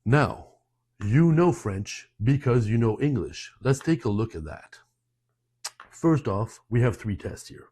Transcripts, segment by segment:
Now, you know French because you know English. Let's take a look at that. First off, we have 3 tests here.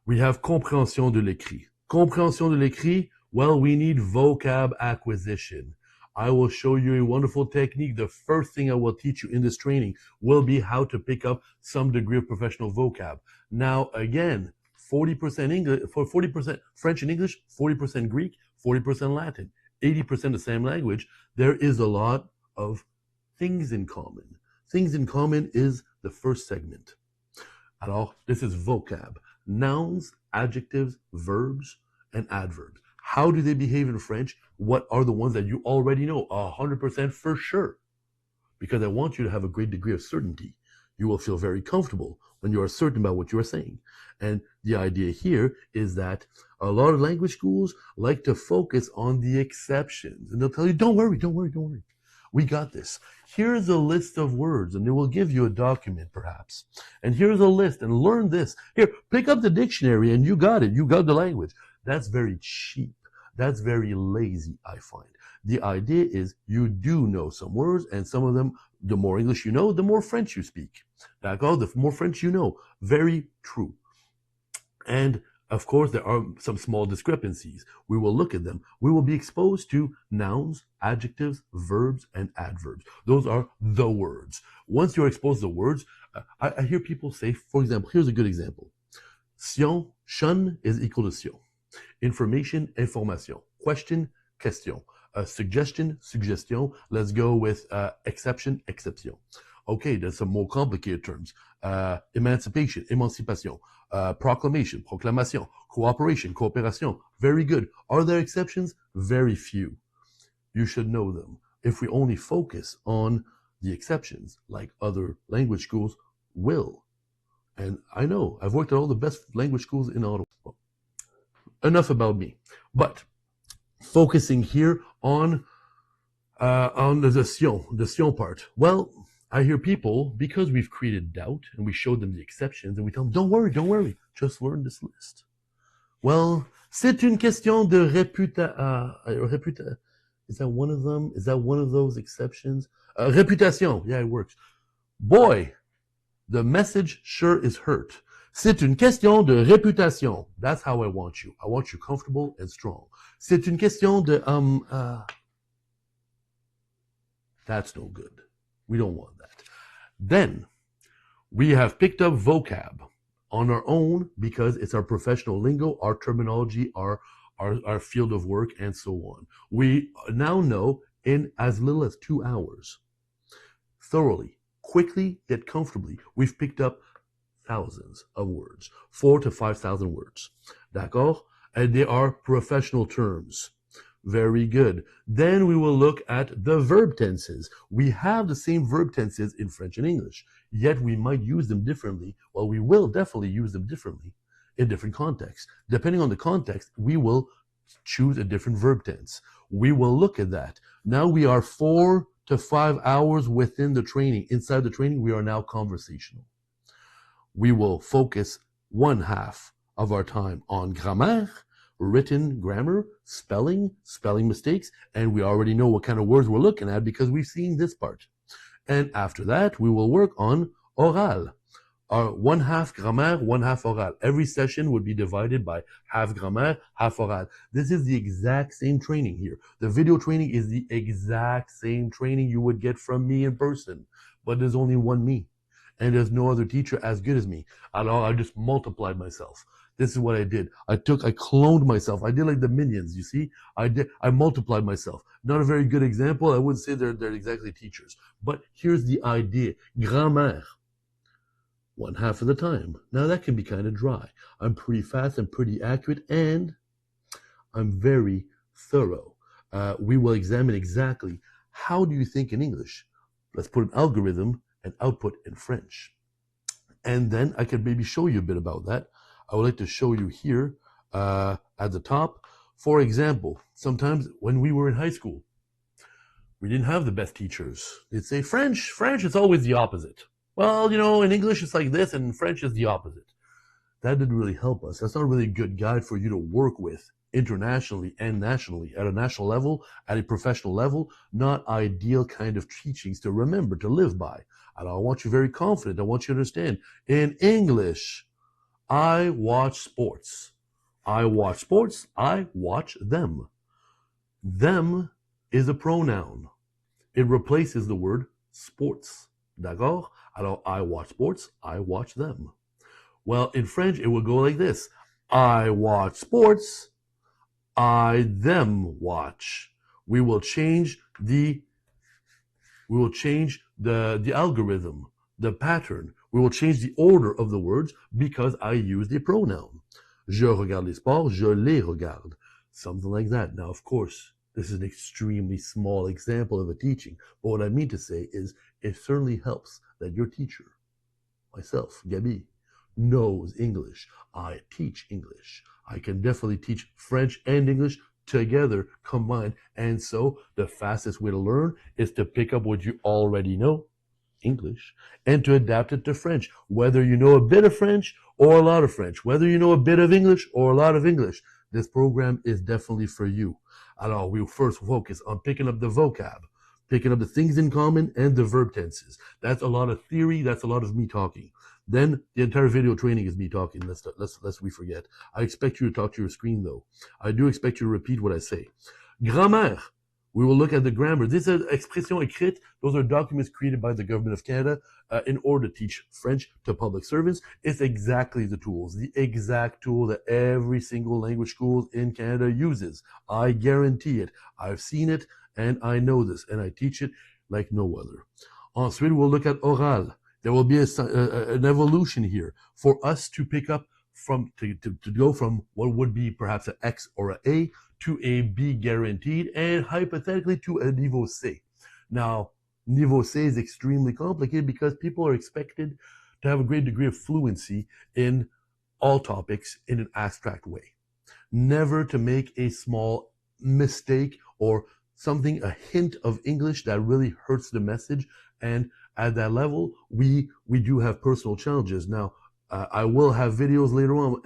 We have compréhension de l'écrit. Compréhension de l'écrit, well, we need vocab acquisition. I will show you a wonderful technique. The first thing I will teach you in this training will be how to pick up some degree of professional vocab. Now, again, 40% English, 40% French and English, 40% Greek, 40% Latin, 80% the same language. There is a lot of things in common. Things in common is the first segment. Alors, this is vocab. Nouns, adjectives, verbs, and adverbs. How do they behave in French? What are the ones that you already know 100% for sure? Because I want you to have a great degree of certainty. You will feel very comfortable when you are certain about what you are saying. And the idea here is that a lot of language schools like to focus on the exceptions. And they'll tell you, don't worry. We got this. Here's a list of words, and they will give you a document, perhaps. And here's a list, and learn this. Here, pick up the dictionary, and you got it. You got the language. That's very cheap. That's very lazy, I find. The idea is you do know some words, and some of them, the more English you know, the more French you speak. D'accord? The more French you know. Very true. And of course, there are some small discrepancies. We will look at them. We will be exposed to nouns, adjectives, verbs, and adverbs. Those are the words. Once you're exposed to the words, I hear people say, for example, here's a good example. Sion, shun is equal to sion. Information, information. Question, question. Suggestion, suggestion. Let's go with exception, exception. Okay, there's some more complicated terms. Emancipation, emancipation. Proclamation, proclamation. Cooperation, coopération. Very good. Are there exceptions? Very few. You should know them. If we only focus on the exceptions, like other language schools will. And I know, I've worked at all the best language schools in Ottawa. Enough about me. But focusing here on the sion part. Well, I hear people, because we've created doubt and we showed them the exceptions and we tell them, don't worry, just learn this list. Well, c'est une question de réputation. Is that one of them? Is that one of those exceptions? Réputation. Yeah, it works. Boy, the message sure is hurt. C'est une question de réputation. That's how I want you. I want you comfortable and strong. C'est une question de... That's no good. We don't want that. Then, we have picked up vocab on our own because it's our professional lingo, our terminology, our field of work, and so on. We now know in as little as 2 hours, thoroughly, quickly, yet comfortably, we've picked up thousands of words, 4,000 to 5,000 words. D'accord? And they are professional terms. Very good. Then we will look at the verb tenses. We have the same verb tenses in French and English, yet we might use them differently. Well, we will definitely use them differently in different contexts. Depending on the context, we will choose a different verb tense. We will look at that. Now we are 4 to 5 hours within the training. Inside the training, we are now conversational. We will focus 1/2 of our time on grammaire, written grammar, spelling mistakes, and we already know what kind of words we're looking at because we've seen this part. And after that, we will work on oral. 1/2 grammaire, 1/2 oral. Every session would be divided by half grammaire, half oral. This is the exact same training here. The video training is the exact same training you would get from me in person, but there's only one me. And there's no other teacher as good as me. Alors, I just multiplied myself. This is what I did. I cloned myself. I did like the Minions, you see? I multiplied myself. Not a very good example. I wouldn't say they're exactly teachers. But here's the idea. Grammaire. 1/2 of the time. Now that can be kind of dry. I'm pretty fast and pretty accurate, and I'm very thorough. We will examine exactly how do you think in English. Let's put an algorithm and output in French. And then I could maybe show you a bit about that. I would like to show you here at the top. For example, sometimes when we were in high school, we didn't have the best teachers. They'd say, French is always the opposite. Well, you know, in English it's like this, and in French is the opposite. That didn't really help us. That's not really a good guide for you to work with internationally and nationally, at a national level, at a professional level, not ideal kind of teachings to remember, to live by. And I want you very confident. I want you to understand. In English, I watch sports. I watch sports. I watch them. Them is a pronoun. It replaces the word sports. D'accord? Alors, I watch sports. I watch them. Well, in French, it will go like this. I watch sports. I them watch. We will change the algorithm, the pattern. We will change the order of the words because I use the pronoun. Je regarde les sports, je les regarde. Something like that. Now, of course, this is an extremely small example of a teaching, but what I mean to say is it certainly helps that your teacher, myself, Gabi, knows English. I teach English. I can definitely teach French and English together, combined. And so the fastest way to learn is to pick up what you already know, English, and to adapt it to French. Whether you know a bit of French or a lot of French, whether you know a bit of English or a lot of English, this program is definitely for you. Alors, we'll first focus on picking up the vocab, picking up the things in common and the verb tenses. That's a lot of theory. That's a lot of me talking. Then the entire video training is me talking. Lest we forget. I expect you to talk to your screen, though. I do expect you to repeat what I say. Grammaire. We will look at the grammar. This is expression écrite. Those are documents created by the government of Canada in order to teach French to public servants. It's exactly the tools, the exact tool that every single language school in Canada uses. I guarantee it. I've seen it, and I know this, and I teach it like no other. Ensuite, we'll look at oral. There will be an evolution here for us to pick up from, to go from what would be perhaps an X or an A to a B guaranteed, and hypothetically to a niveau C. Now, niveau C is extremely complicated because people are expected to have a great degree of fluency in all topics in an abstract way. Never to make a small mistake or something, a hint of English that really hurts the message. And at that level, we do have personal challenges. Now, I will have videos later on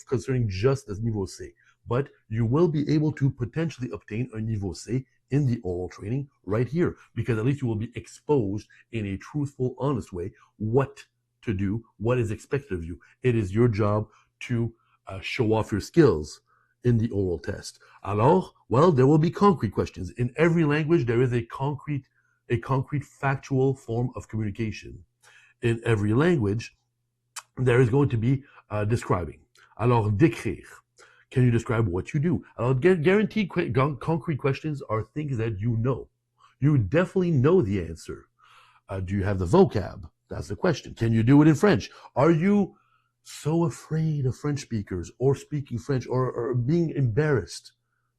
concerning just this niveau C, but you will be able to potentially obtain a niveau C in the oral training right here, because at least you will be exposed in a truthful, honest way what to do, what is expected of you. It is your job to show off your skills in the oral test. Alors, well, there will be concrete questions. In every language, there is a concrete factual form of communication. In every language, there is going to be describing. Alors, décrire. Can you describe what you do? Alors, guaranteed concrete questions are things that you know. You definitely know the answer. Do you have the vocab? That's the question. Can you do it in French? Are you so afraid of French speakers or speaking French or being embarrassed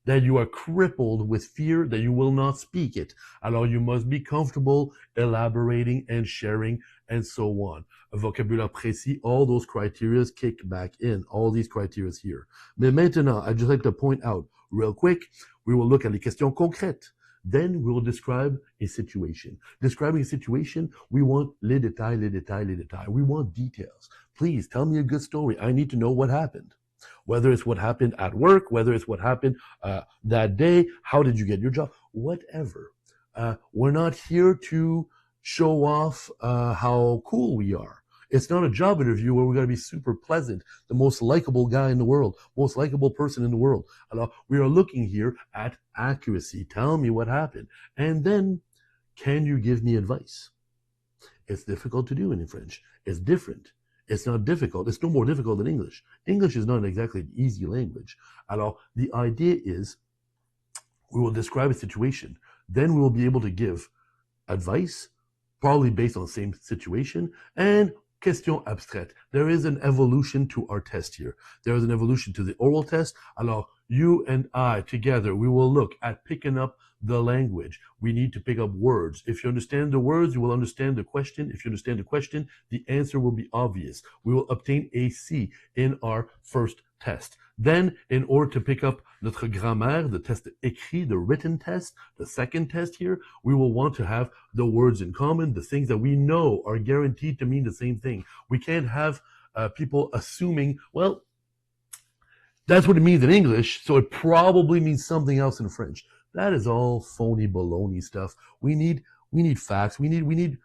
that you are crippled with fear that you will not speak it? Alors, you must be comfortable elaborating and sharing and so on. A vocabulaire précis, all those criteria kick back in, all these criteria here. Mais maintenant, I'd just like to point out real quick, we will look at les questions concrètes. Then we will describe a situation. Describing a situation, we want les détails, les détails, les détails. We want details. Please tell me a good story. I need to know what happened. Whether it's what happened at work, whether it's what happened that day, how did you get your job, whatever. We're not here to show off how cool we are. It's not a job interview where we're going to be super pleasant, the most likable guy in the world, most likable person in the world. Alors, we are looking here at accuracy. Tell me what happened. And then, can you give me advice? It's difficult to do in French. It's different. It's not difficult. It's no more difficult than English. English is not exactly an easy language. Alors, the idea is we will describe a situation. Then we will be able to give advice, probably based on the same situation, and question abstraite. There is an evolution to our test here. There is an evolution to the oral test. Alors, you and I together, we will look at picking up the language. We need to pick up words. If you understand the words, you will understand the question. If you understand the question, the answer will be obvious. We will obtain a C in our first test. Then, in order to pick up notre grammaire, the test écrit, the written test, the second test here, we will want to have the words in common, the things that we know are guaranteed to mean the same thing. We can't have people assuming, well, That's what it means in English, so it probably means something else in French. That is all phony baloney stuff. We need facts. We need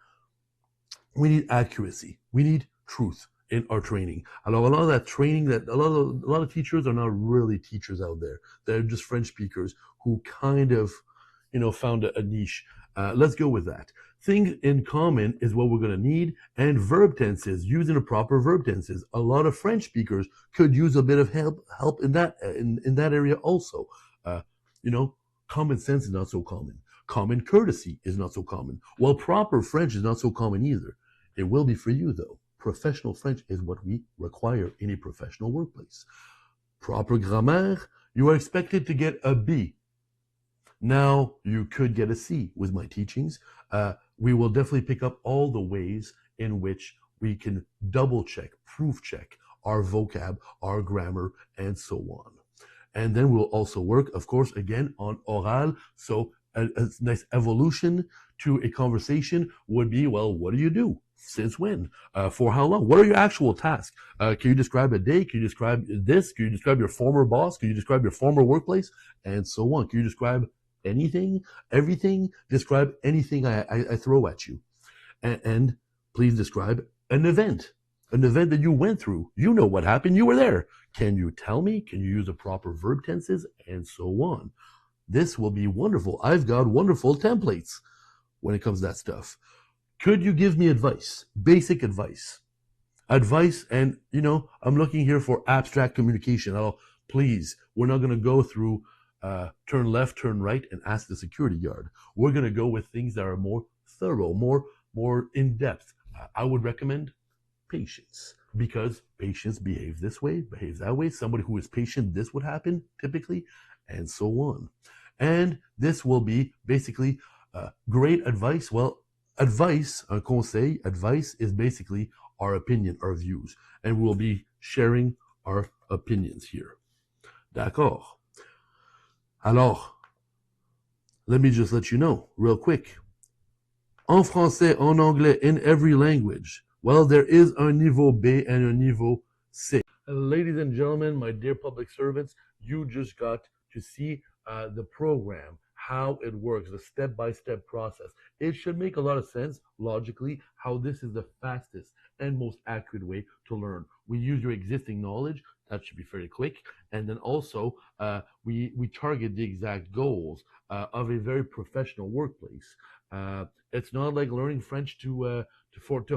accuracy. We need truth in our training. Alors, a lot of that training, that a lot of teachers are not really teachers out there. They're just French speakers who kind of, found a niche. Let's go with that. Things in common is what we're going to need, and verb tenses, using the proper verb tenses. A lot of French speakers could use a bit of help in that area also. Uh, you know, common sense is not so common. Common courtesy is not so common. Well, proper French is not so common either. It will be for you, though. Professional French is what we require in a professional workplace. Proper grammaire, you are expected to get a B. Now, you could get a C with my teachings. We will definitely pick up all the ways in which we can double check, proof check our vocab, our grammar, and so on. And then we'll also work, of course, again on oral. So a nice evolution to a conversation would be, well, what do you do? Since when? For how long? What are your actual tasks? Can you describe a day? Can you describe this? Can you describe your former boss? Can you describe your former workplace? And so on. Can you describe anything, everything? Describe anything I throw at you. And please describe an event that you went through. You know what happened. You were there. Can you tell me? Can you use the proper verb tenses? And so on. This will be wonderful. I've got wonderful templates when it comes to that stuff. Could you give me advice? Basic advice. Advice, and I'm looking here for abstract communication. Please, we're not going to go through turn left, turn right, and ask the security guard. We're going to go with things that are more thorough, more in depth. I would recommend patience, because patience behaves this way, behaves that way. Somebody who is patient, this would happen typically, and so on. And this will be basically great advice. Well, advice, un conseil, advice is basically our opinion, our views, and we'll be sharing our opinions here. D'accord. Alors, let me just let you know real quick. En français, en anglais, in every language, well, there is un niveau B and a niveau C. Ladies and gentlemen, my dear public servants, you just got to see the program, how it works, the step-by-step process. It should make a lot of sense, logically, how this is the fastest and most accurate way to learn. We use your existing knowledge. That should be fairly quick. And then also, we target the exact goals of a very professional workplace. It's not like learning French to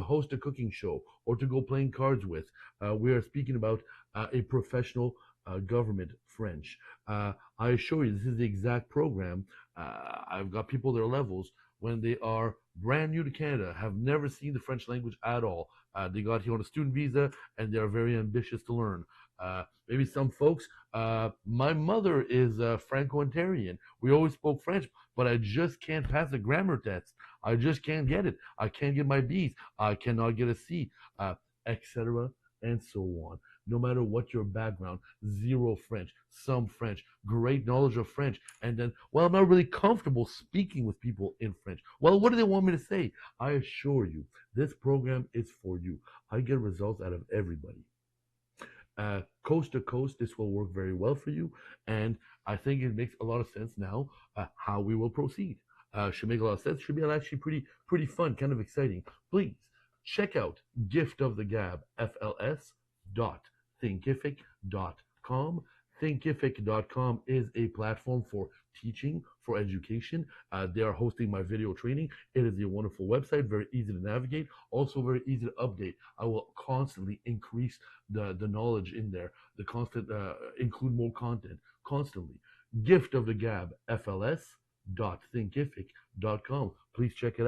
host a cooking show or to go playing cards with. We are speaking about a professional government French. I assure you, this is the exact program. I've got people their levels when they are brand new to Canada, have never seen the French language at all. They got here on a student visa and they are very ambitious to learn. Maybe some folks, my mother is Franco-Ontarian. We always spoke French, but I just can't pass a grammar test. I just can't get it. I can't get my B's. I cannot get a C, etc. and so on. No matter what your background, zero French, some French, great knowledge of French, and then, well, I'm not really comfortable speaking with people in French. Well, what do they want me to say? I assure you, this program is for you. I get results out of everybody. Coast to coast, this will work very well for you, and I think it makes a lot of sense now how we will proceed. Should make a lot of sense. Should be actually pretty fun, kind of exciting. Please check out Gift of the Gab, FLS.thinkific.com. Thinkific.com is a platform for teaching, for education. They are hosting my video training. It is a wonderful website, very easy to navigate, also very easy to update. I will constantly increase the knowledge in there, the constant include more content constantly. Gift of the Gab, FLS.thinkific.com. Please check it out.